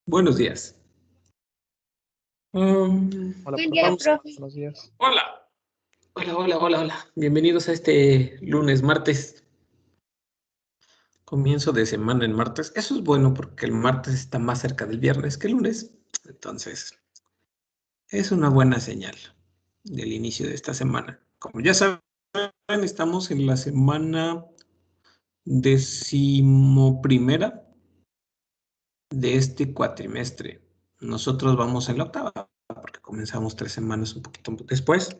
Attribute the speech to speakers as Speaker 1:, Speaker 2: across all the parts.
Speaker 1: Buenos días.
Speaker 2: Hola,
Speaker 3: Buen día,
Speaker 2: profe.
Speaker 1: Vamos.
Speaker 3: profe.
Speaker 2: Buenos días.
Speaker 1: Hola. Hola. Bienvenidos a este lunes, martes. Comienzo de semana el martes. Eso es bueno porque el martes está más cerca del viernes que el lunes. Entonces, es una buena señal del inicio de esta semana. Como ya saben, estamos en la semana 11ª de este cuatrimestre. Nosotros vamos en la 8ª porque comenzamos 3 semanas un poquito después.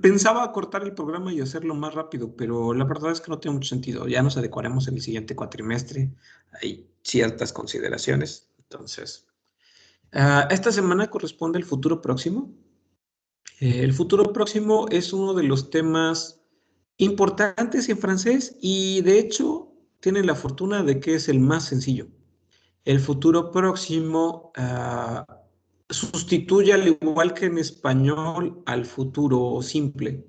Speaker 1: Pensaba cortar el programa y hacerlo más rápido, pero la verdad es que no tiene mucho sentido. Ya nos adecuaremos en el siguiente cuatrimestre. Hay ciertas consideraciones. Entonces, esta semana corresponde al futuro próximo. El futuro próximo es uno de los temas importantes en francés y de hecho tiene la fortuna de que es el más sencillo. El futuro próximo sustituye, al igual que en español, al futuro simple.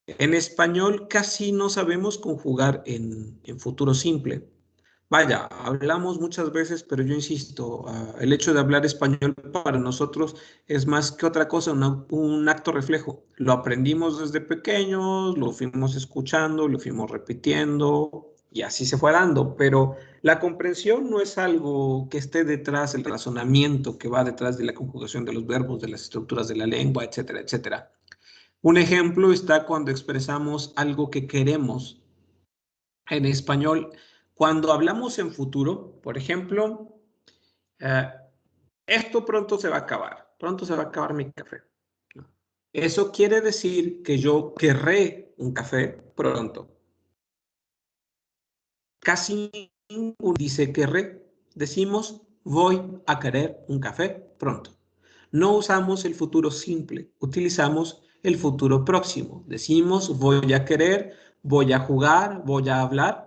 Speaker 1: En español casi no sabemos conjugar en futuro simple. Vaya, hablamos muchas veces, pero yo insisto, el hecho de hablar español para nosotros es más que otra cosa, un acto reflejo. Lo aprendimos desde pequeños, lo fuimos escuchando, lo fuimos repitiendo y así se fue dando, pero la comprensión no es algo que esté detrás del razonamiento que va detrás de la conjugación de los verbos, de las estructuras de la lengua, etcétera, etcétera. Un ejemplo está cuando expresamos algo que queremos en español. Cuando hablamos en futuro, por ejemplo, eh, esto pronto se va a acabar mi café. Eso quiere decir que yo querré un café pronto. Casi ninguno dice querré, decimos voy a querer un café pronto. No usamos el futuro simple, utilizamos el futuro próximo. Decimos voy a querer, voy a jugar, voy a hablar.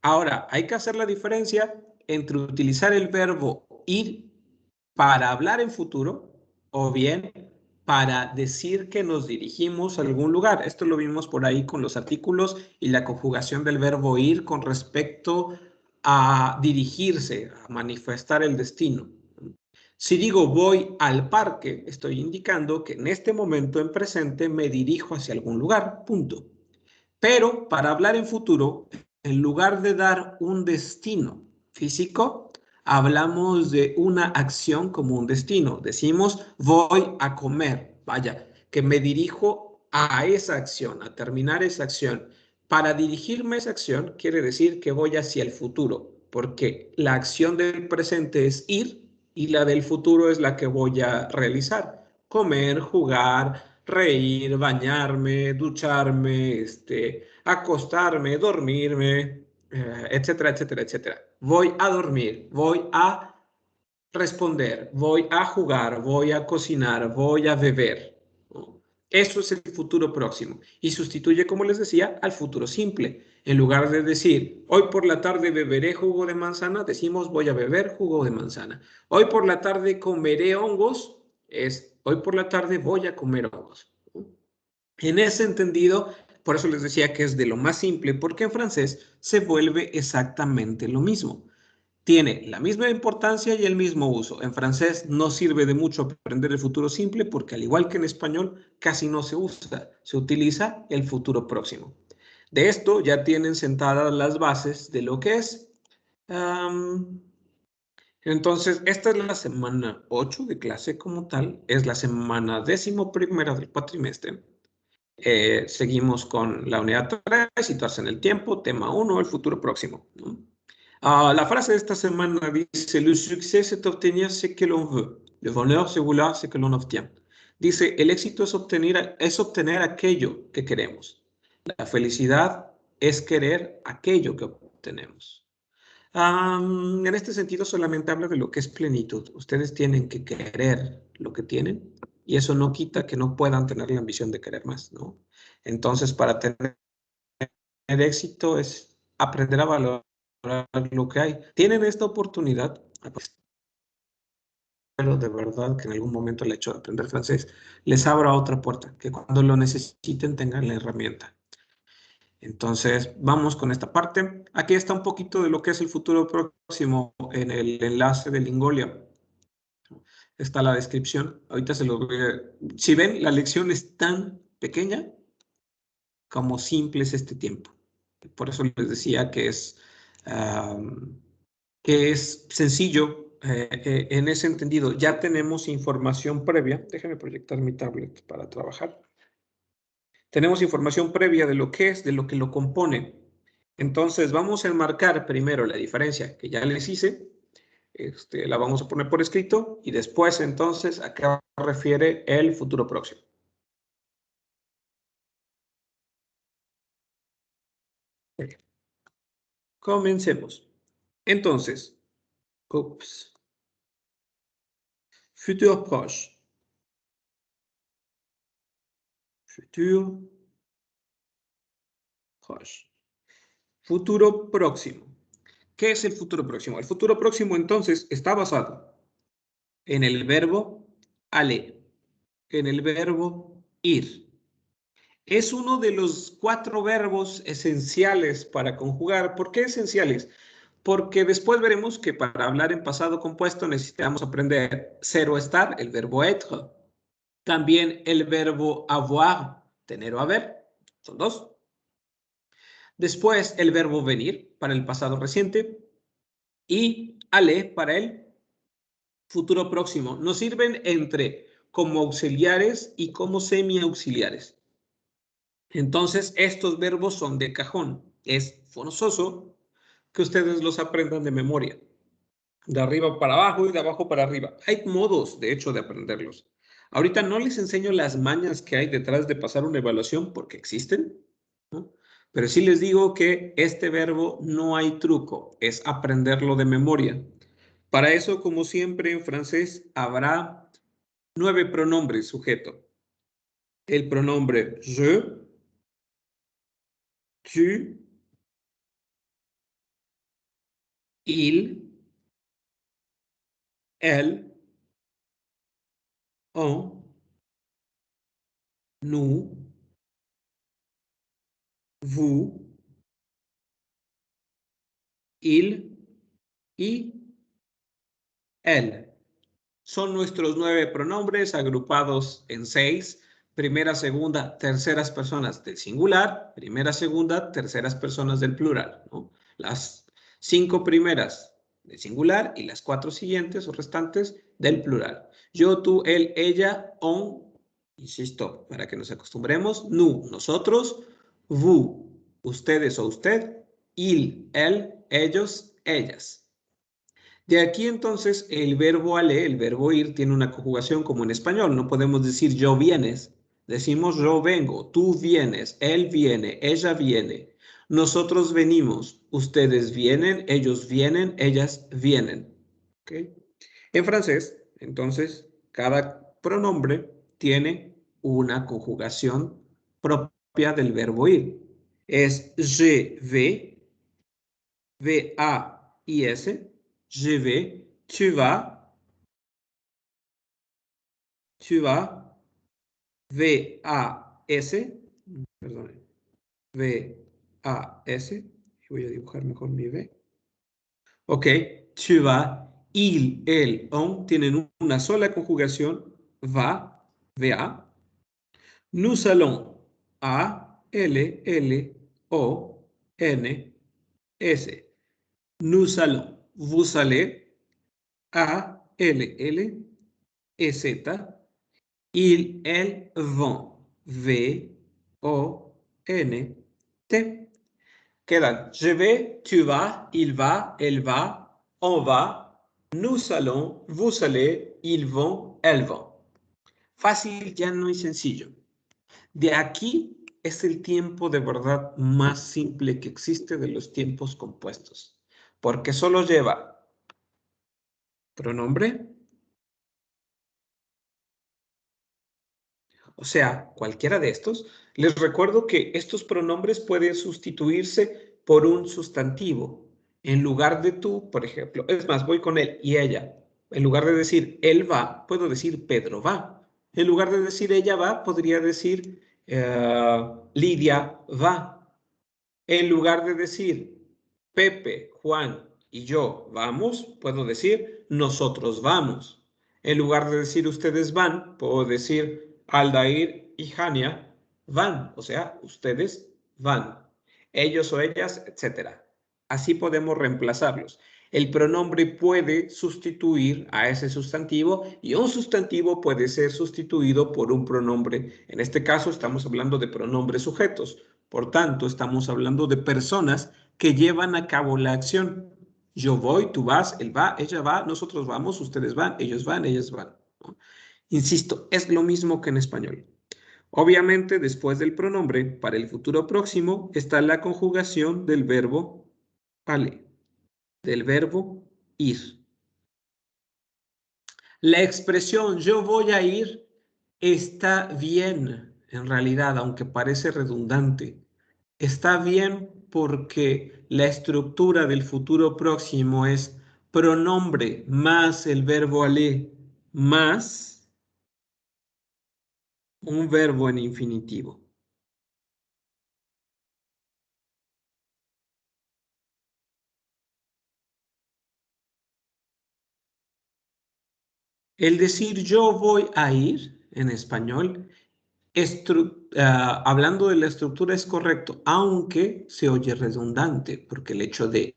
Speaker 1: Ahora, hay que hacer la diferencia entre utilizar el verbo ir para hablar en futuro o bien para decir que nos dirigimos a algún lugar. Esto lo vimos por ahí con los artículos y la conjugación del verbo ir con respecto a dirigirse, a manifestar el destino. Si digo voy al parque, estoy indicando que en este momento en presente me dirijo hacia algún lugar, punto. Pero para hablar en futuro, en lugar de dar un destino físico, hablamos de una acción como un destino. Decimos, voy a comer. Vaya, que me dirijo a esa acción, a terminar esa acción. Para dirigirme a esa acción quiere decir que voy hacia el futuro, porque la acción del presente es ir y la del futuro es la que voy a realizar. Comer, jugar, reír, bañarme, ducharme, acostarme, dormirme, etcétera, etcétera, etcétera. Voy a dormir, voy a responder, voy a jugar, voy a cocinar, voy a beber. Eso es el futuro próximo y sustituye, como les decía, al futuro simple. En lugar de decir, hoy por la tarde beberé jugo de manzana, decimos voy a beber jugo de manzana. Hoy por la tarde comeré hongos, es hoy por la tarde voy a comer hongos. En ese entendido, por eso les decía que es de lo más simple, porque en francés se vuelve exactamente lo mismo. Tiene la misma importancia y el mismo uso. En francés no sirve de mucho aprender el futuro simple porque al igual que en español casi no se usa, se utiliza el futuro próximo. De esto ya tienen sentadas las bases de lo que es. Entonces, esta es la semana 8 de clase como tal, es la semana 11ª del cuatrimestre. Seguimos con la unidad 3, situarse en el tiempo, tema 1, el futuro próximo, ¿no? La frase de esta semana dice, le succès c'est obtenir ce que l'on veut. Le bonheur c'est vouloir ce que l'on obtient. Dice, el éxito es obtener aquello que queremos. La felicidad es querer aquello que obtenemos. En este sentido, solamente habla de lo que es plenitud. Ustedes tienen que querer lo que tienen y eso no quita que no puedan tener la ambición de querer más, ¿no? Entonces, para tener éxito es aprender a valorar lo que hay. Tienen esta oportunidad, pero de verdad que en algún momento el hecho de aprender francés les abra otra puerta, que cuando lo necesiten tengan la herramienta. Entonces, vamos con esta parte. Aquí está un poquito de lo que es el futuro próximo en el enlace de Lingolia. Está la descripción. Ahorita se los voy a... Si ven, la lección es tan pequeña como simple es este tiempo. Por eso les decía que es sencillo en ese entendido. Ya tenemos información previa. Déjenme proyectar mi tablet para trabajar. Tenemos información previa de lo que es, de lo que lo compone. Entonces, vamos a enmarcar primero la diferencia que ya les hice. La vamos a poner por escrito y después, entonces, a qué refiere el futuro próximo. Comencemos. Entonces, futur proche. Futur proche. Futuro próximo. ¿Qué es el futuro próximo? El futuro próximo, entonces, está basado en el verbo aller, en el verbo ir. Es uno de los 4 verbos esenciales para conjugar. ¿Por qué esenciales? Porque después veremos que para hablar en pasado compuesto necesitamos aprender ser o estar, el verbo être. También el verbo avoir, tener o haber, son 2. Después el verbo venir para el pasado reciente y aller para el futuro próximo. Nos sirven entre como auxiliares y como semiauxiliares. Entonces, estos verbos son de cajón. Es forzoso que ustedes los aprendan de memoria. De arriba para abajo y de abajo para arriba. Hay modos, de hecho, de aprenderlos. Ahorita no les enseño las mañas que hay detrás de pasar una evaluación porque existen, ¿no? Pero sí les digo que este verbo no hay truco, es aprenderlo de memoria. Para eso, como siempre en francés, habrá 9 pronombres sujeto. El pronombre je, tu, il, elle, on, nous, vous, il y él. Son nuestros 9 pronombres agrupados en 6, primera, segunda, terceras personas del singular, primera, segunda, terceras personas del plural, ¿no? Las 5 primeras del singular y las 4 siguientes o restantes del plural. Yo, tú, él, ella, on, insisto, para que nos acostumbremos, nous, nosotros, vous, ustedes o usted, il, él, ellos, ellas. De aquí entonces el verbo aller, el verbo ir, tiene una conjugación como en español. No podemos decir yo vienes. Decimos yo vengo, tú vienes, él viene, ella viene. Nosotros venimos, ustedes vienen, ellos vienen, ellas vienen. ¿Okay? En francés, entonces, cada pronombre tiene una conjugación propia del verbo ir. Es je vais, V-A-I-S, je vais, tu vas, V-A-S, perdón, V-A-S, voy a dibujar mejor mi V. Ok, tu vas, il, elle, on tienen una sola conjugación, va, va. Nous allons, A, L, L, O, N, S. Nous allons, vous allez, A, L, L, E, Z. Ils, elles vont, V, O, N, T. Quedan je vais, tu vas, il va, elle va, on va, nous allons, vous allez, ils vont, elles vont. Fácil, llano y sencillo. De aquí es el tiempo de verdad más simple que existe de los tiempos compuestos, porque solo lleva pronombre, o sea, cualquiera de estos. Les recuerdo que estos pronombres pueden sustituirse por un sustantivo. En lugar de tú, por ejemplo, es más, voy con él y ella. En lugar de decir él va, puedo decir Pedro va. En lugar de decir ella va, podría decir Lidia va. En lugar de decir Pepe, Juan y yo vamos, puedo decir nosotros vamos. En lugar de decir ustedes van, puedo decir Aldair y Hania van, o sea, ustedes van. Ellos o ellas, etc. Así podemos reemplazarlos. El pronombre puede sustituir a ese sustantivo y un sustantivo puede ser sustituido por un pronombre. En este caso estamos hablando de pronombres sujetos. Por tanto, estamos hablando de personas que llevan a cabo la acción. Yo voy, tú vas, él va, ella va, nosotros vamos, ustedes van, ellos van, ellas van, ¿no? Insisto, es lo mismo que en español. Obviamente, después del pronombre, para el futuro próximo, está la conjugación del verbo aller, del verbo ir. La expresión yo voy a ir está bien, en realidad, aunque parece redundante. Está bien porque la estructura del futuro próximo es pronombre más el verbo aller más un verbo en infinitivo. El decir yo voy a ir en español, hablando de la estructura es correcto, aunque se oye redundante, porque el hecho de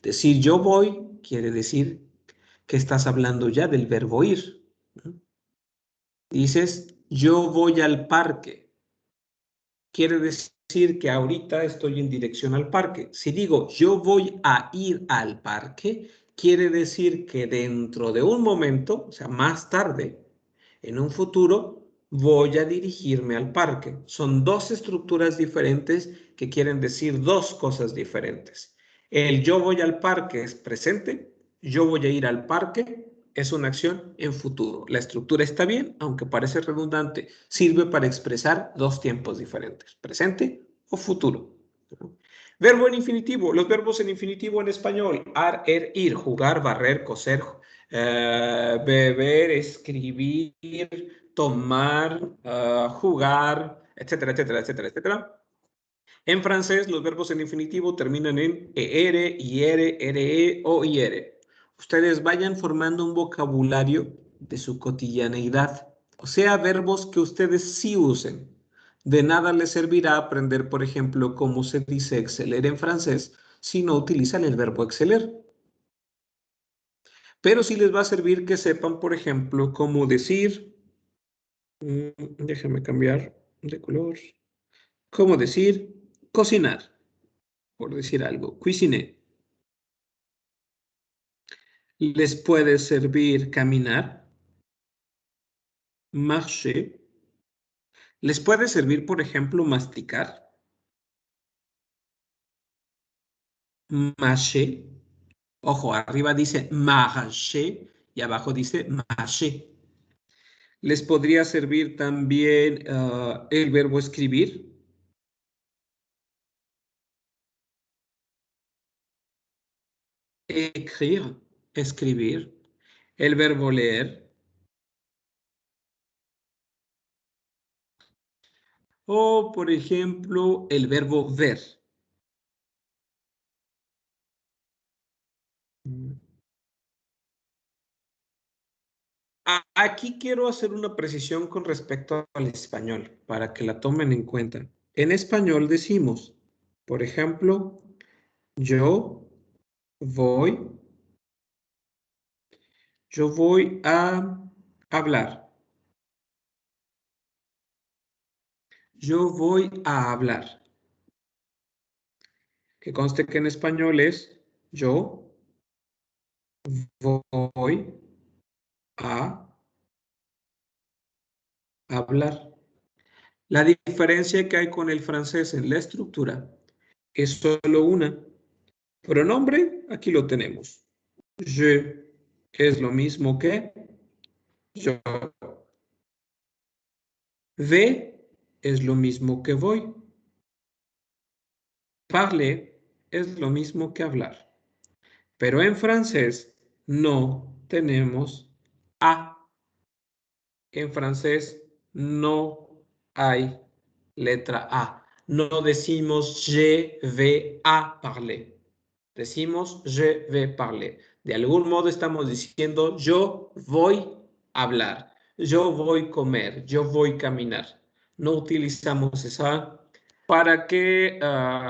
Speaker 1: decir yo voy quiere decir que estás hablando ya del verbo ir, ¿no? Dices yo voy al parque, quiere decir que ahorita estoy en dirección al parque. Si digo yo voy a ir al parque, quiere decir que dentro de un momento, o sea, más tarde, en un futuro, voy a dirigirme al parque. Son dos estructuras diferentes que quieren decir dos cosas diferentes. El yo voy al parque es presente, yo voy a ir al parque es una acción en futuro. La estructura está bien, aunque parece redundante, sirve para expresar dos tiempos diferentes, presente o futuro. Verbo en infinitivo. Los verbos en infinitivo en español: ar, er, ir, jugar, barrer, coser, beber, escribir, tomar, jugar, etcétera, etcétera, etcétera, etcétera. En francés, los verbos en infinitivo terminan en er, iere, ere o iere. Ustedes vayan formando un vocabulario de su cotidianeidad, o sea, verbos que ustedes sí usen. De nada les servirá aprender, por ejemplo, cómo se dice exceler en francés si no utilizan el verbo exceler. Pero sí les va a servir que sepan, por ejemplo, cómo decir, déjame cambiar de color, cómo decir cocinar, por decir algo, cuisiner. Les puede servir caminar, marcher. Les puede servir, por ejemplo, masticar, mâcher. Ojo, arriba dice marcher y abajo dice mâcher. Les podría servir también el verbo escribir. Écrire, escribir. El verbo leer. O, por ejemplo, el verbo ver. Aquí quiero hacer una precisión con respecto al español, para que la tomen en cuenta. En español decimos, por ejemplo, yo voy, yo voy a hablar. Yo voy a hablar. Que conste que en español es yo voy a hablar. La diferencia que hay con el francés en la estructura es solo una. Pronombre, aquí lo tenemos. Je es lo mismo que yo. Ve es lo mismo que voy. Parler es lo mismo que hablar. Pero en francés no tenemos a. En francés no hay letra A. No decimos je vais a parler. Decimos je vais parler. De algún modo estamos diciendo yo voy a hablar, yo voy a comer, yo voy a caminar. No utilizamos esa para que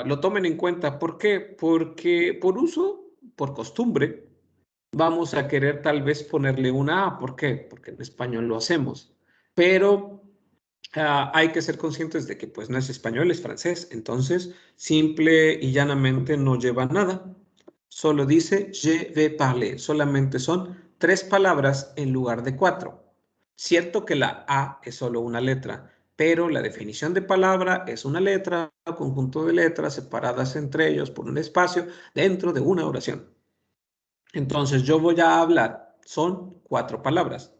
Speaker 1: lo tomen en cuenta. ¿Por qué? Porque por uso, por costumbre, vamos a querer tal vez ponerle una A. ¿Por qué? Porque en español lo hacemos. Pero hay que ser conscientes de que pues no es español, es francés. Entonces, simple y llanamente no lleva nada. Solo dice je vais parler. Solamente son 3 palabras en lugar de 4. Cierto que la A es solo una letra, pero la definición de palabra es una letra, un conjunto de letras separadas entre ellos por un espacio dentro de una oración. Entonces, yo voy a hablar. Son 4 palabras.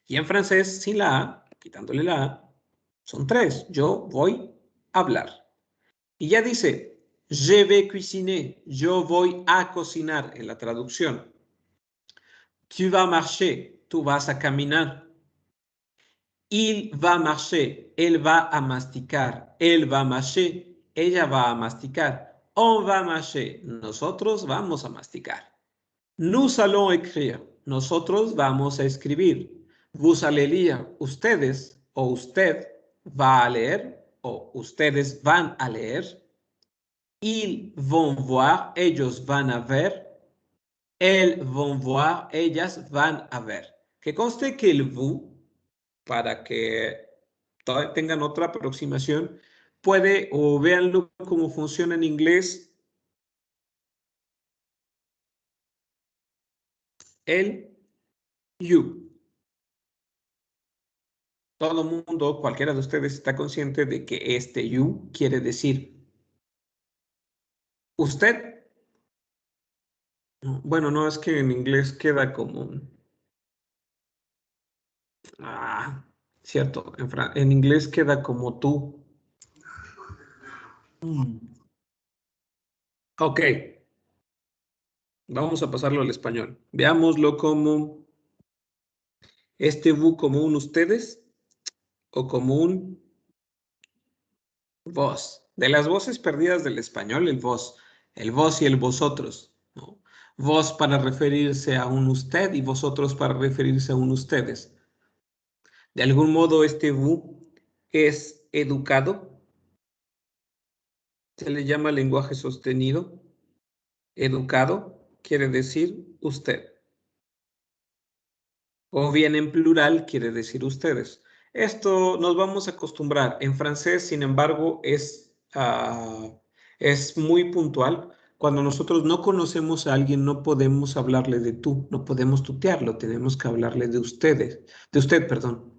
Speaker 1: Y en francés, sin la A, quitándole la A, son 3. Yo voy a hablar. Y ya dice, je vais cuisiner. Yo voy a cocinar en la traducción. Tu vas marcher. Tú vas a caminar. Il va marcher. Él va a masticar. Elle va marcher. Ella va a masticar. On va marcher. Nosotros vamos a masticar. Nous allons écrire. Nosotros vamos a escribir. Vous allez lire. Ustedes o usted va a leer o ustedes van a leer. Ils vont voir. Ellos van a ver. Elles vont voir. Ellas van a ver. Que conste que el vous, para que tengan otra aproximación, puede o véanlo cómo funciona en inglés. El you. Todo el mundo, cualquiera de ustedes está consciente de que este you quiere decir usted. Bueno, no, es que en inglés queda como... Ah, cierto, en inglés queda como tú. Ok, vamos a pasarlo al español. Veámoslo como este vous como un ustedes o como un vos. De las voces perdidas del español, el vos y el vosotros, ¿no? Vos para referirse a un usted y vosotros para referirse a un ustedes. De algún modo, este vous es educado, se le llama lenguaje sostenido. Educado quiere decir usted. O bien en plural quiere decir ustedes. Esto nos vamos a acostumbrar. En francés, sin embargo, es muy puntual. Cuando nosotros no conocemos a alguien, no podemos hablarle de tú, no podemos tutearlo, tenemos que hablarle de ustedes, de usted, perdón.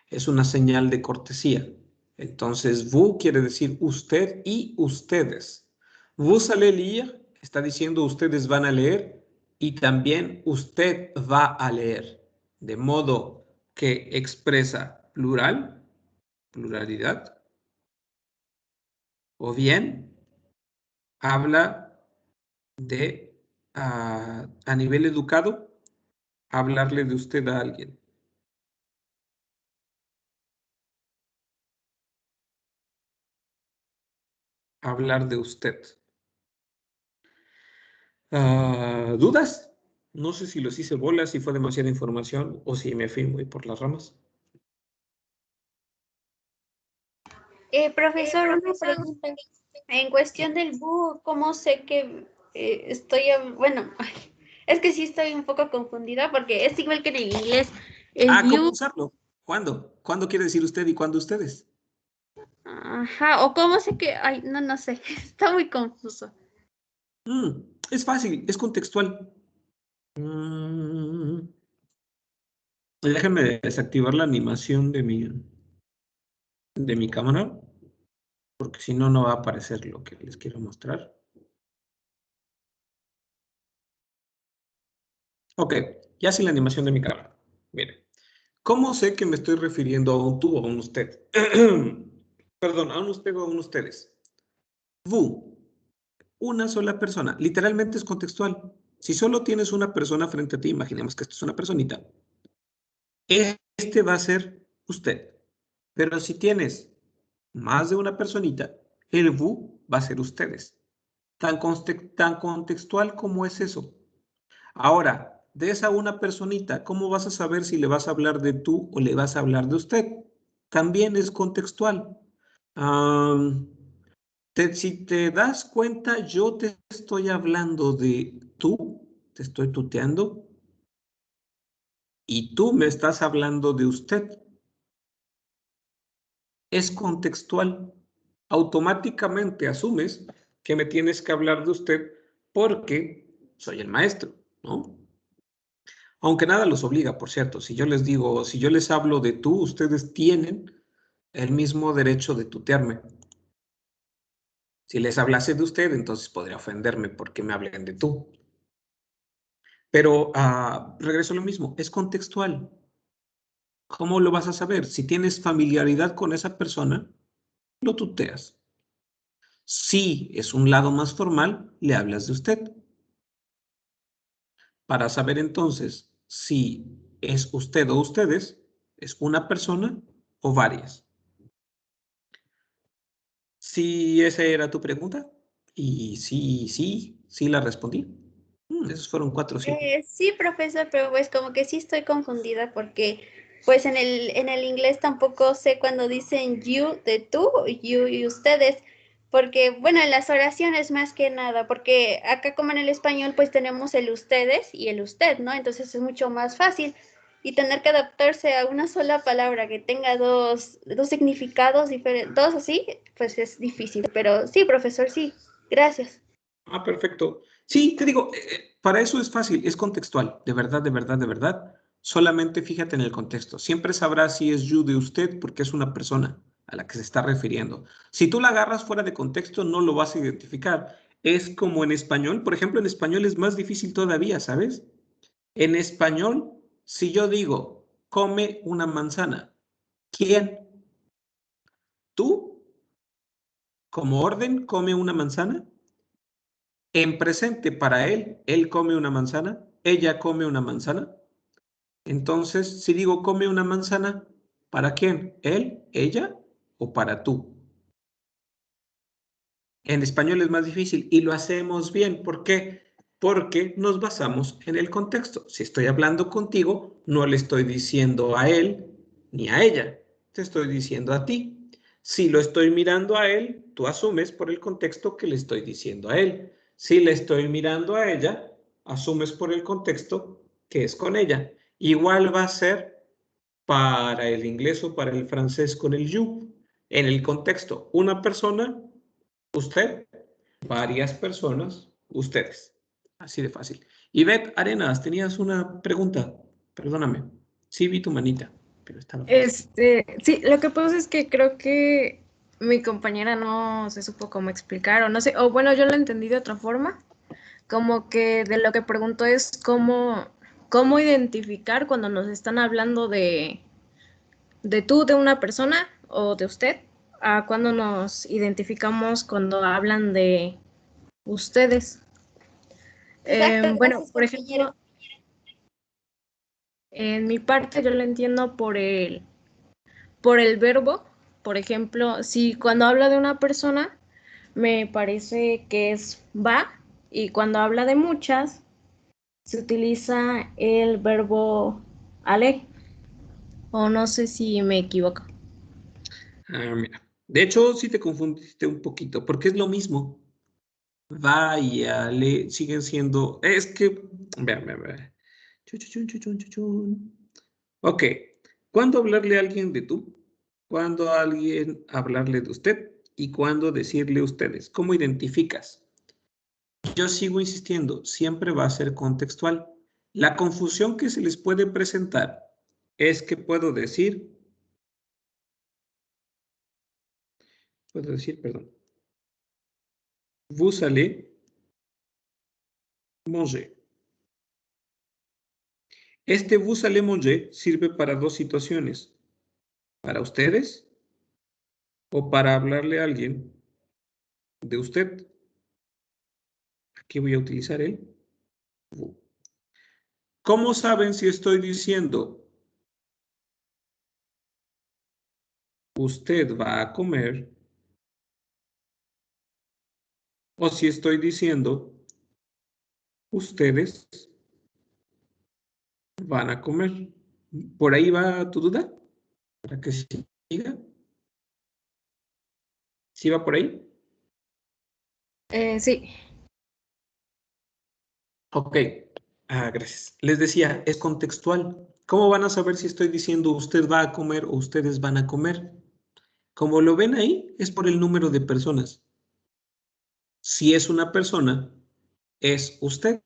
Speaker 1: Es una señal de cortesía. Entonces, vous quiere decir usted y ustedes. Vous allez lire está diciendo ustedes van a leer y también usted va a leer. De modo que expresa plural, pluralidad, o bien habla de, a nivel educado, hablarle de usted a alguien. Hablar de usted. ¿Dudas? No sé si los hice bolas, si fue demasiada información o si me fui muy por las ramas.
Speaker 2: Profesor, una pregunta. En cuestión del bug, ¿cómo sé que bueno, es que sí estoy un poco confundida porque es igual que en el inglés. El
Speaker 1: ¿Cómo
Speaker 2: view,
Speaker 1: usarlo? ¿Cuándo? ¿Cuándo quiere decir usted y cuándo ustedes?
Speaker 2: ajá, o cómo sé que, ay, no sé, está muy confuso.
Speaker 1: Es fácil, es contextual. Mm, Déjenme desactivar la animación de mi cámara, porque si no, no va a aparecer lo que les quiero mostrar. Ok, ya sin la animación de mi cámara. Miren, ¿cómo sé que me estoy refiriendo a un tú o a un usted? Perdón, a un usted o a un ustedes. Vous, una sola persona. Literalmente es contextual. Si solo tienes una persona frente a ti, imaginemos que esto es una personita, este va a ser usted. Pero si tienes más de una personita, el vous va a ser ustedes. Tan contextual como es eso. Ahora, de esa una personita, ¿cómo vas a saber si le vas a hablar de tú o le vas a hablar de usted? También es contextual. Si te das cuenta, yo te estoy hablando de tú, te estoy tuteando, y tú me estás hablando de usted. Es contextual. Automáticamente asumes que me tienes que hablar de usted porque soy el maestro, ¿no? Aunque nada los obliga, por cierto. Si yo les digo, si yo les hablo de tú, ustedes tienen el mismo derecho de tutearme. Si les hablase de usted, entonces podría ofenderme porque me hablen de tú. Pero regreso a lo mismo, es contextual. ¿Cómo lo vas a saber? Si tienes familiaridad con esa persona, lo tuteas. Si es un lado más formal, le hablas de usted. Para saber entonces si es usted o ustedes, es una persona o varias. Si esa era tu pregunta, y sí la respondí. Esos fueron 4 sí.
Speaker 2: Sí, profesor, pero pues como que sí estoy confundida porque pues en el inglés tampoco sé cuando dicen you de tú, you y ustedes, porque bueno, en las oraciones más que nada, porque acá como en el español pues tenemos el ustedes y el usted, ¿no? Entonces es mucho más fácil y tener que adaptarse a una sola palabra que tenga dos significados diferentes, dos así, pues es difícil, pero sí, profesor, sí, gracias.
Speaker 1: Perfecto. Sí, te digo, para eso es fácil, es contextual, de verdad, de verdad, de verdad. Solamente fíjate en el contexto. Siempre sabrás si es you de usted porque es una persona a la que se está refiriendo. Si tú la agarras fuera de contexto, no lo vas a identificar. Es como en español, por ejemplo, en español es más difícil todavía, ¿sabes? En español, si yo digo, come una manzana, ¿quién? ¿Tú? Como orden, come una manzana. En presente para él come una manzana, ella come una manzana. Entonces, si digo come una manzana, ¿para quién? ¿Él, ella o para tú? En español es más difícil y lo hacemos bien. ¿Por qué? Porque nos basamos en el contexto. Si estoy hablando contigo, no le estoy diciendo a él ni a ella, te estoy diciendo a ti. Si lo estoy mirando a él, tú asumes por el contexto que le estoy diciendo a él. Si le estoy mirando a ella, asumes por el contexto que es con ella. Igual va a ser para el inglés o para el francés con el you. En el contexto, una persona, usted, varias personas, ustedes. Así de fácil. Ivette Arenas, tenías una pregunta. Perdóname. Sí vi tu manita, pero estaba fácil.
Speaker 3: Sí, lo que pasa es que creo que mi compañera no se supo cómo explicar, o no sé, o bueno, yo lo entendí de otra forma, como que de lo que preguntó es cómo identificar cuando nos están hablando de tú, de una persona, o de usted, a cuando nos identificamos cuando hablan de ustedes.
Speaker 2: Exacto,
Speaker 3: Bueno,
Speaker 2: gracias,
Speaker 3: por
Speaker 2: compañero.
Speaker 3: ejemplo, en mi parte yo lo entiendo por el verbo. Por ejemplo, si cuando habla de una persona, me parece que es va, y cuando habla de muchas, se utiliza el verbo ale, o no sé si me equivoco.
Speaker 1: Mira. De hecho, sí te confundiste un poquito, porque es lo mismo. Vaya, le siguen siendo. Es que. Vean. Chuchuchun, chuchun, chuchun. Ok. ¿Cuándo hablarle a alguien de tú? ¿Cuándo a alguien hablarle de usted? ¿Y cuándo decirle ustedes? ¿Cómo identificas? Yo sigo insistiendo, siempre va a ser contextual. La confusión que se les puede presentar es que perdón, vous allez manger. Este vous allez manger sirve para dos situaciones, para ustedes o para hablarle a alguien de usted. Aquí voy a utilizar el vous. ¿Cómo saben si estoy diciendo usted va a comer, o si estoy diciendo, ustedes van a comer. ¿Por ahí va tu duda? ¿Para que siga? ¿Sí va por ahí?
Speaker 3: Sí.
Speaker 1: Ok. Gracias. Les decía, es contextual. ¿Cómo van a saber si estoy diciendo usted va a comer o ustedes van a comer? Como lo ven ahí, es por el número de personas. Si es una persona, es usted.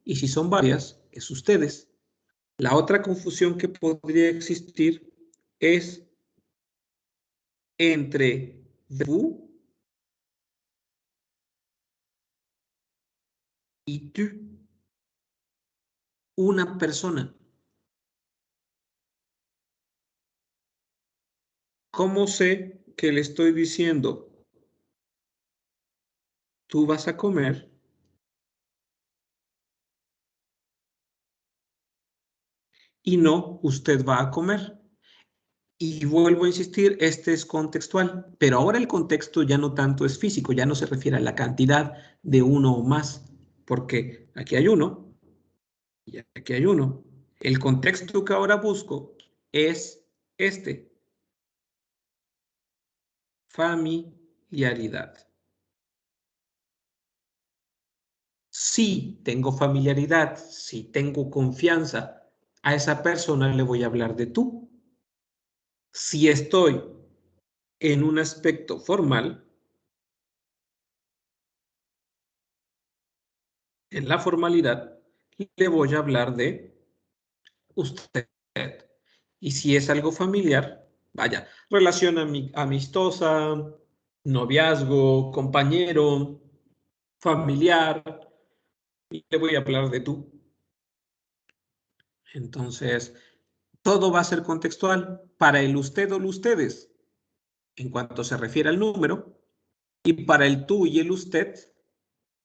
Speaker 1: Y si son varias, es ustedes. La otra confusión que podría existir es entre vous y tu. Una persona. ¿Cómo sé que le estoy diciendo tú vas a comer y no usted va a comer? Y vuelvo a insistir, este es contextual, pero ahora el contexto ya no tanto es físico, ya no se refiere a la cantidad de uno o más, porque aquí hay uno y aquí hay uno. El contexto que ahora busco es este, familiaridad. Si tengo familiaridad, si tengo confianza, a esa persona le voy a hablar de tú. Si estoy en un aspecto formal, en la formalidad, le voy a hablar de usted. Y si es algo familiar, vaya, relación amistosa, noviazgo, compañero, familiar, le voy a hablar de tú. Entonces, todo va a ser contextual para el usted o los ustedes en cuanto se refiere al número, y para el tú y el usted,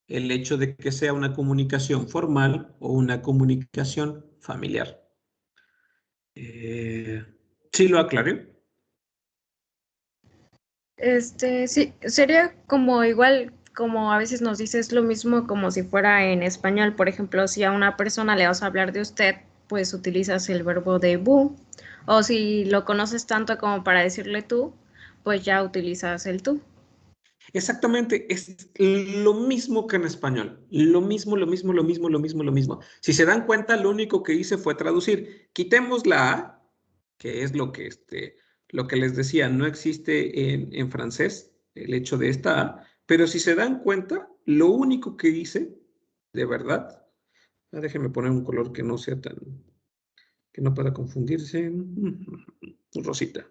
Speaker 1: el hecho de que sea una comunicación formal o una comunicación familiar. ¿Sí lo aclaré?
Speaker 3: Sí, sería como igual, como a veces nos dices lo mismo como si fuera en español. Por ejemplo, si a una persona le vas a hablar de usted, pues utilizas el verbo de vous. O si lo conoces tanto como para decirle tú, pues ya utilizas el tú.
Speaker 1: Exactamente, es lo mismo que en español. Lo mismo, lo mismo, lo mismo, lo mismo, lo mismo. Si se dan cuenta, lo único que hice fue traducir. Quitemos la A, que es lo que les decía, no existe en francés el hecho de esta A, pero si se dan cuenta, lo único que hice, de verdad, déjenme poner un color que no sea tan, que no pueda confundirse, rosita.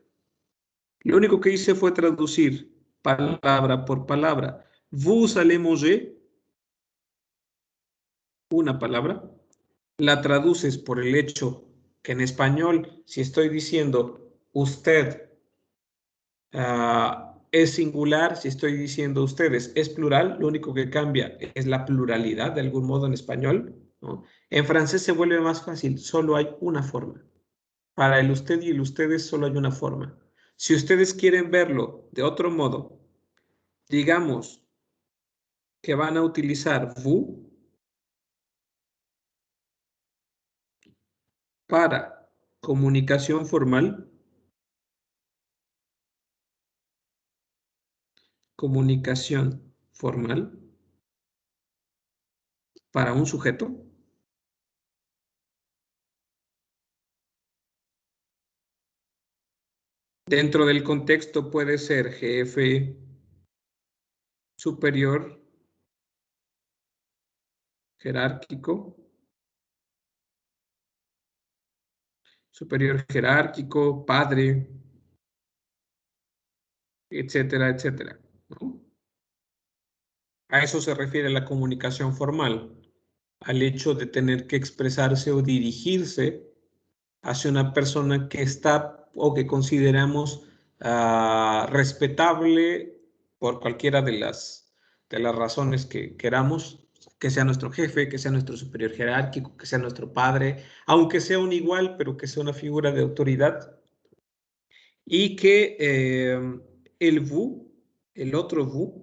Speaker 1: Lo único que hice fue traducir palabra por palabra. Vous allez manger, una palabra, la traduces por el hecho que en español, si estoy diciendo usted es singular, si estoy diciendo ustedes es plural, lo único que cambia es la pluralidad de algún modo en español, ¿no? En francés se vuelve más fácil, solo hay una forma. Para el usted y el ustedes solo hay una forma. Si ustedes quieren verlo de otro modo, digamos que van a utilizar vous para comunicación formal, para un sujeto. Dentro del contexto puede ser jefe, superior, jerárquico, padre, etcétera, etcétera, ¿no? A eso se refiere la comunicación formal, al hecho de tener que expresarse o dirigirse hacia una persona que está o que consideramos respetable por cualquiera de las razones que queramos, que sea nuestro jefe, que sea nuestro superior jerárquico, que sea nuestro padre, aunque sea un igual, pero que sea una figura de autoridad. Y que el vous, el otro vous,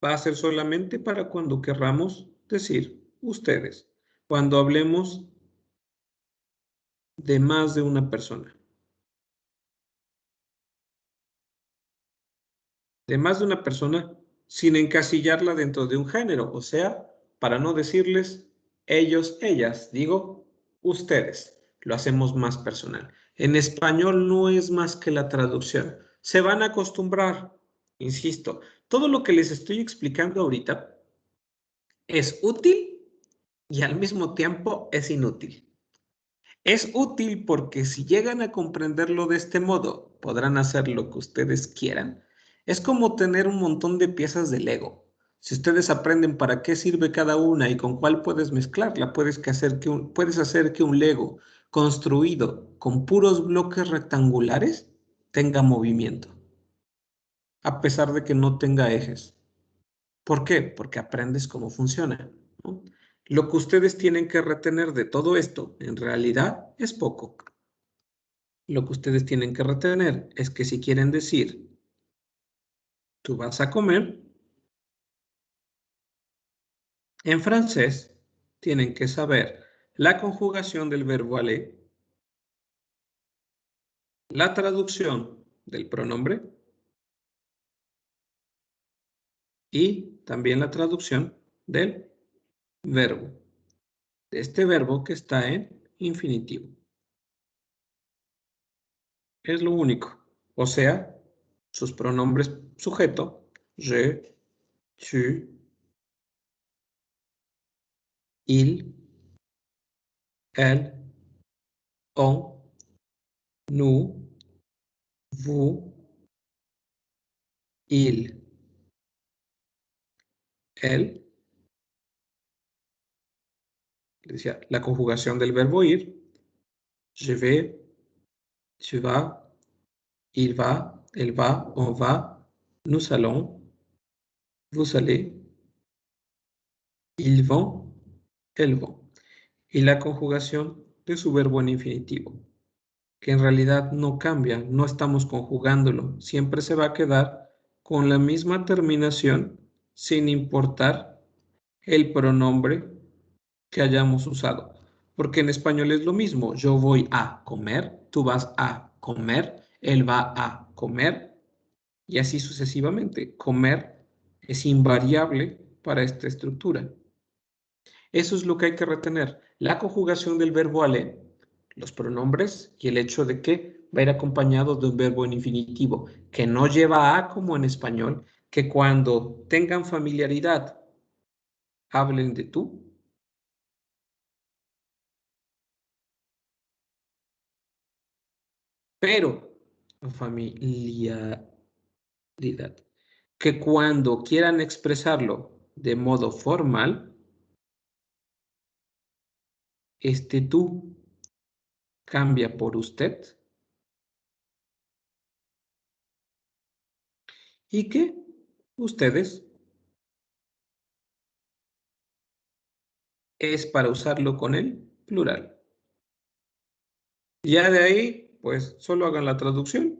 Speaker 1: va a ser solamente para cuando querramos decir ustedes, cuando hablemos de más de una persona. De más de una persona sin encasillarla dentro de un género, o sea, para no decirles ellos, ellas, digo ustedes, lo hacemos más personal. En español no es más que la traducción. Se van a acostumbrar, insisto, todo lo que les estoy explicando ahorita es útil y al mismo tiempo es inútil. Es útil porque si llegan a comprenderlo de este modo, podrán hacer lo que ustedes quieran. Es como tener un montón de piezas de Lego. Si ustedes aprenden para qué sirve cada una y con cuál puedes mezclarla, puedes hacer que un Lego construido con puros bloques rectangulares tenga movimiento, a pesar de que no tenga ejes. ¿Por qué? Porque aprendes cómo funciona, ¿no? Lo que ustedes tienen que retener de todo esto, en realidad, es poco. Lo que ustedes tienen que retener es que si quieren decir, tú vas a comer, en francés tienen que saber la conjugación del verbo aller, la traducción del pronombre y también la traducción del verbo. De este verbo que está en infinitivo. Es lo único. O sea, sus pronombres sujeto, je, tu, il, elle, on, nous, vous, il, él, decía, la conjugación del verbo ir, je vais, tu vas, il va, elle va, on va, nous allons, vous allez, ils vont, elles vont. Y la conjugación de su verbo en infinitivo, que en realidad no cambia, no estamos conjugándolo, siempre se va a quedar con la misma terminación sin importar el pronombre que hayamos usado. Porque en español es lo mismo, yo voy a comer, tú vas a comer, él va a comer y así sucesivamente. Comer es invariable para esta estructura. Eso es lo que hay que retener. La conjugación del verbo aller, los pronombres y el hecho de que va a ir acompañado de un verbo en infinitivo que no lleva a como en español, que cuando tengan familiaridad hablen de tú. Pero familiaridad, que cuando quieran expresarlo de modo formal, este tú cambia por usted y que ustedes es para usarlo con el plural. Ya de ahí, pues solo hagan la traducción.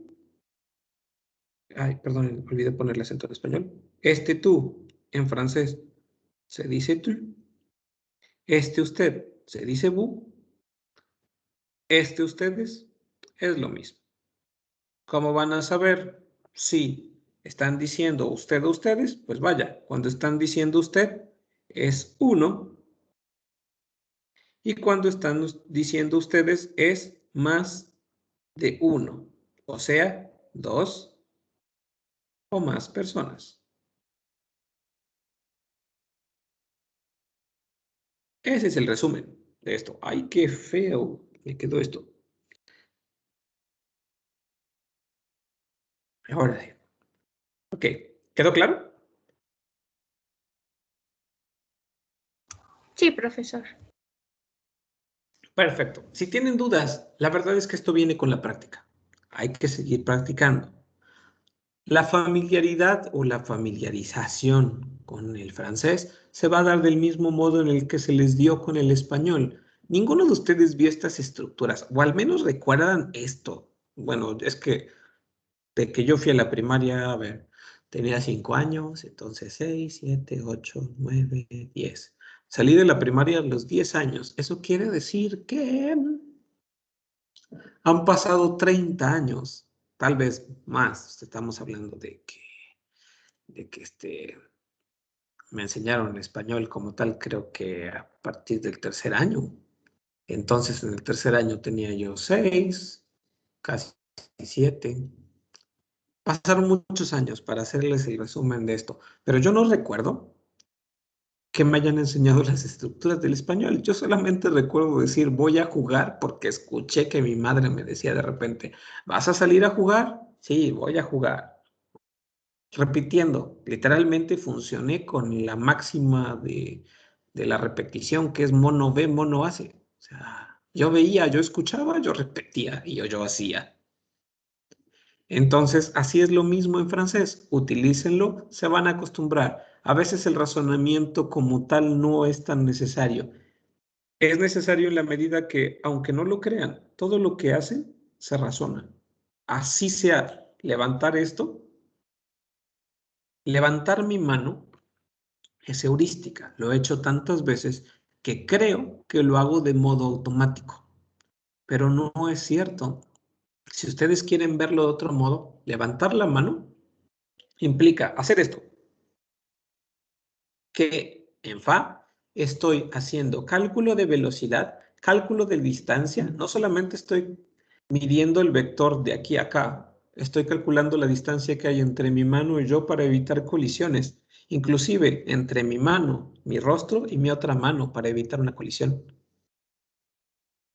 Speaker 1: Ay, perdón, olvidé ponerle acento en español. Este tú en francés se dice tu. Este usted se dice vous. Este ustedes es lo mismo. ¿Cómo van a saber si están diciendo usted o ustedes? Pues vaya, cuando están diciendo usted es uno y cuando están diciendo ustedes es más de uno, o sea, dos o más personas. Ese es el resumen de esto. ¡Ay, qué feo me quedó esto! Ahora sí. Ok, ¿quedó claro?
Speaker 2: Sí, profesor.
Speaker 1: Perfecto. Si tienen dudas, la verdad es que esto viene con la práctica. Hay que seguir practicando. La familiaridad o la familiarización con el francés se va a dar del mismo modo en el que se les dio con el español. Ninguno de ustedes vio estas estructuras, o al menos recuerdan esto Bueno, es que de que yo fui a la primaria, a ver, tenía 5 años, entonces 6, 7, 8, 9, 10. Salí de la primaria a los 10 años. Eso quiere decir que han pasado 30 años, tal vez más. Estamos hablando de que me enseñaron español como tal, creo que a partir del tercer año. Entonces, en el tercer año tenía yo 6, casi 7. Pasaron muchos años para hacerles el resumen de esto, pero yo no recuerdo que me hayan enseñado las estructuras del español. Yo solamente recuerdo decir voy a jugar porque escuché que mi madre me decía de repente, ¿vas a salir a jugar? Sí, voy a jugar. Repitiendo, literalmente funcioné con la máxima de la repetición, que es mono ve, mono hace. O sea, yo veía, yo escuchaba, yo repetía y yo hacía. Entonces, así es lo mismo en francés. Utilícenlo, se van a acostumbrar. A veces el razonamiento como tal no es tan necesario. Es necesario en la medida que, aunque no lo crean, todo lo que hacen se razona. Así sea levantar esto, levantar mi mano es heurística. Lo he hecho tantas veces que creo que lo hago de modo automático, pero no es cierto. Si ustedes quieren verlo de otro modo, levantar la mano implica hacer esto, que en Fa estoy haciendo cálculo de velocidad, cálculo de distancia, no solamente estoy midiendo el vector de aquí a acá, estoy calculando la distancia que hay entre mi mano y yo para evitar colisiones, inclusive entre mi mano, mi rostro y mi otra mano para evitar una colisión.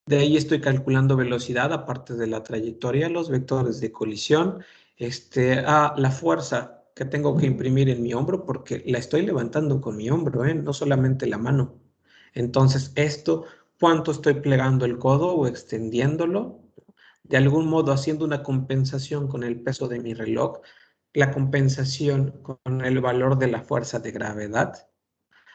Speaker 1: De ahí estoy calculando velocidad, aparte de la trayectoria, los vectores de colisión, la fuerza que tengo que imprimir en mi hombro, porque la estoy levantando con mi hombro, no solamente la mano. Entonces, cuánto estoy plegando el codo o extendiéndolo, de algún modo haciendo una compensación con el peso de mi reloj, la compensación con el valor de la fuerza de gravedad,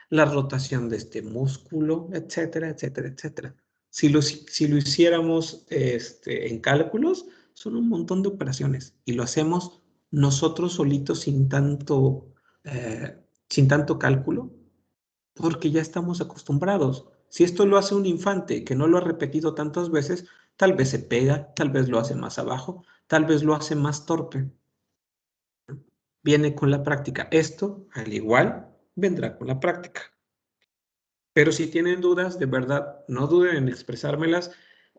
Speaker 1: la rotación de este músculo, etcétera, etcétera, etcétera. Si lo hiciéramos en cálculos, son un montón de operaciones y lo hacemos nosotros solitos sin tanto cálculo, porque ya estamos acostumbrados. Si esto lo hace un infante que no lo ha repetido tantas veces, tal vez se pega, tal vez lo hace más abajo, tal vez lo hace más torpe. Viene con la práctica. Esto, al igual, vendrá con la práctica. Pero si tienen dudas, de verdad, no duden en expresármelas.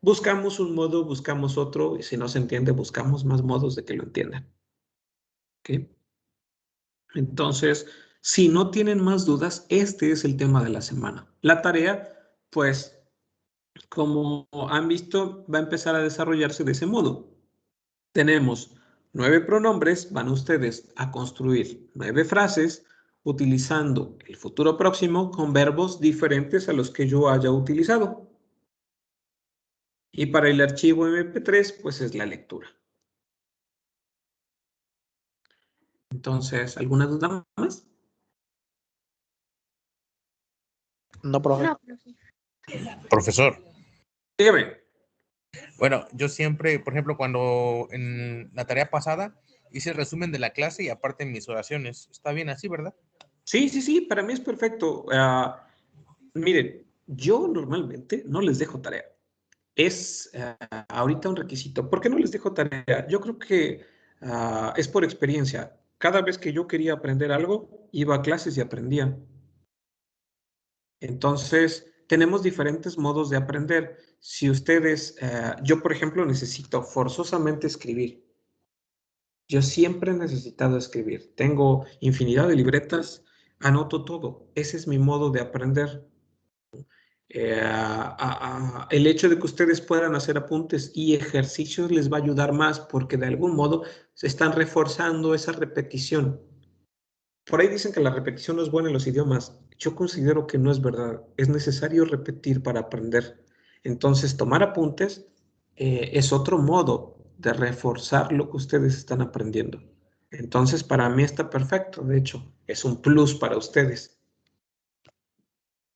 Speaker 1: Buscamos un modo, buscamos otro, y si no se entiende, buscamos más modos de que lo entiendan. ¿Ok? Entonces, si no tienen más dudas, este es el tema de la semana. La tarea, pues, como han visto, va a empezar a desarrollarse de ese modo. Tenemos 9 pronombres, van ustedes a construir 9 frases utilizando el futuro próximo con verbos diferentes a los que yo haya utilizado. Y para el archivo MP3, pues es la lectura. Entonces, ¿alguna duda más?
Speaker 4: No, profe.
Speaker 2: No, profe.
Speaker 5: Profesor,
Speaker 1: Dígame.
Speaker 5: bueno, yo siempre, por ejemplo, cuando en la tarea pasada hice el resumen de la clase y aparte mis oraciones, está bien así, ¿verdad?
Speaker 1: Sí, para mí es perfecto. Miren, yo normalmente no les dejo tarea. Es ahorita un requisito. ¿Por qué no les dejo tarea? Yo creo que es por experiencia. Cada vez que yo quería aprender algo, iba a clases y aprendía. Entonces, tenemos diferentes modos de aprender. Si ustedes, yo por ejemplo, necesito forzosamente escribir. Yo siempre he necesitado escribir. Tengo infinidad de libretas, anoto todo. Ese es mi modo de aprender. El hecho de que ustedes puedan hacer apuntes y ejercicios les va a ayudar más porque de algún modo se están reforzando esa repetición. Por ahí dicen que la repetición no es buena en los idiomas. Yo considero que no es verdad. Es necesario repetir para aprender. Entonces, tomar apuntes es otro modo de reforzar lo que ustedes están aprendiendo. Entonces, para mí está perfecto. De hecho, es un plus para ustedes.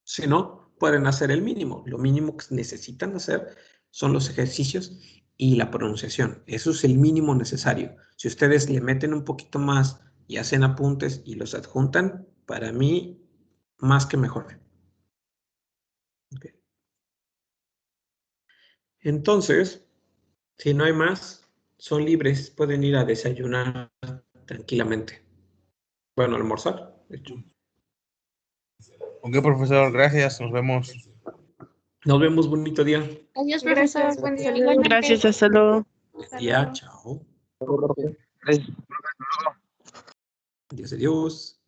Speaker 1: Si no, pueden hacer el mínimo. Lo mínimo que necesitan hacer son los ejercicios y la pronunciación. Eso es el mínimo necesario. Si ustedes le meten un poquito más y hacen apuntes y los adjuntan, para mí, más que mejor. Okay. Entonces, si no hay más, son libres, pueden ir a desayunar tranquilamente. Bueno, almorzar, de hecho.
Speaker 5: Ok, profesor, gracias, nos vemos.
Speaker 1: Nos vemos, bonito día.
Speaker 2: Adiós,
Speaker 3: Gracias,
Speaker 2: profesor.
Speaker 3: buen día.
Speaker 2: Igualmente.
Speaker 6: Gracias, hasta luego.
Speaker 1: Buen día, chao.
Speaker 4: Gracias.
Speaker 1: Adiós, adiós.